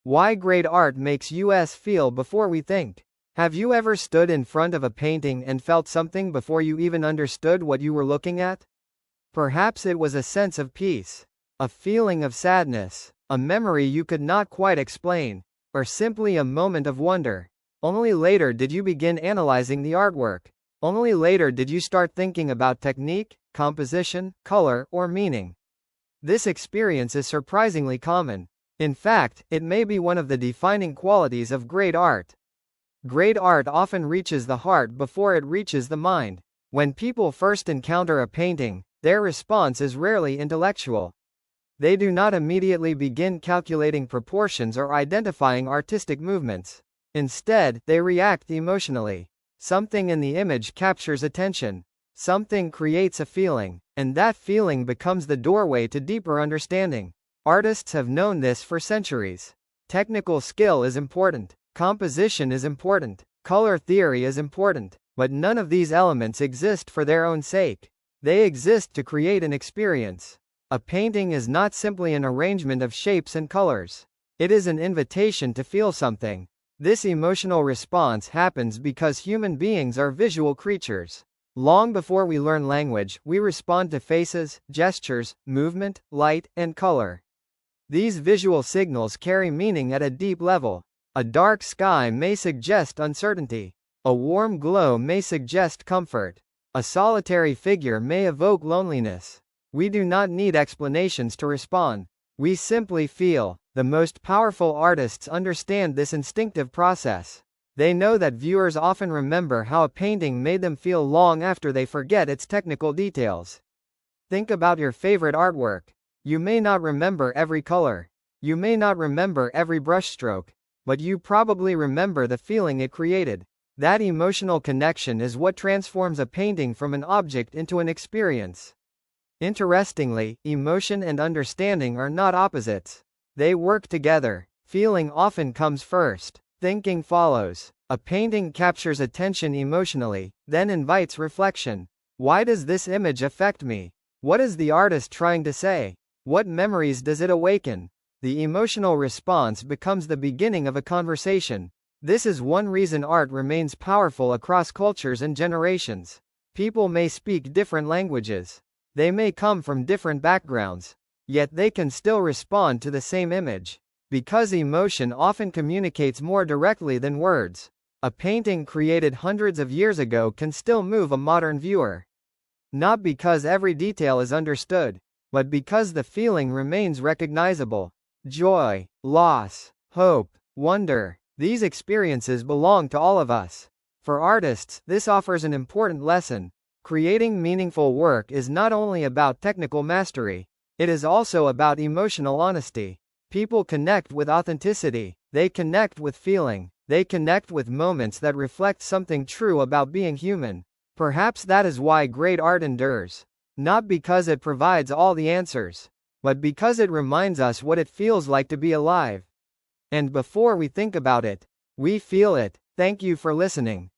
Why great art makes us feel before we think. Have you ever stood in front of a painting and felt something before you even understood what you were looking at? Perhaps it was a sense of peace, a feeling of sadness, a memory you could not quite explain, or simply a moment of wonder. Only later did you begin analyzing the artwork. Only later did you start thinking about technique, composition, color, or meaning. This experience is surprisingly common. In fact, it may be one of the defining qualities of great art. Great art often reaches the heart before it reaches the mind. When people first encounter a painting, their response is rarely intellectual. They do not immediately begin calculating proportions or identifying artistic movements. Instead, they react emotionally. Something in the image captures attention. Something creates a feeling, and that feeling becomes the doorway to deeper understanding. Artists have known this for centuries. Technical skill is important. Composition is important. Color theory is important. But none of these elements exist for their own sake. They exist to create an experience. A painting is not simply an arrangement of shapes and colors. It is an invitation to feel something. This emotional response happens because human beings are visual creatures. Long before we learn language, we respond to faces, gestures, movement, light, and color. These visual signals carry meaning at a deep level. A dark sky may suggest uncertainty. A warm glow may suggest comfort. A solitary figure may evoke loneliness. We do not need explanations to respond. We simply feel. The most powerful artists understand this instinctive process. They know that viewers often remember how a painting made them feel long after they forget its technical details. Think about your favorite artwork. You may not remember every color. You may not remember every brushstroke. But you probably remember the feeling it created. That emotional connection is what transforms a painting from an object into an experience. Interestingly, emotion and understanding are not opposites. They work together. Feeling often comes first. Thinking follows. A painting captures attention emotionally, then invites reflection. Why does this image affect me? What is the artist trying to say? What memories does it awaken? The emotional response becomes the beginning of a conversation. This is one reason art remains powerful across cultures and generations. People may speak different languages. They may come from different backgrounds. Yet they can still respond to the same image. Because emotion often communicates more directly than words. A painting created hundreds of years ago can still move a modern viewer. Not because every detail is understood, but because the feeling remains recognizable. Joy, loss, hope, wonder. These experiences belong to all of us. For artists, this offers an important lesson. Creating meaningful work is not only about technical mastery. It is also about emotional honesty. People connect with authenticity. They connect with feeling. They connect with moments that reflect something true about being human. Perhaps that is why great art endures. Not because it provides all the answers, but because it reminds us what it feels like to be alive. And before we think about it, we feel it. Thank you for listening.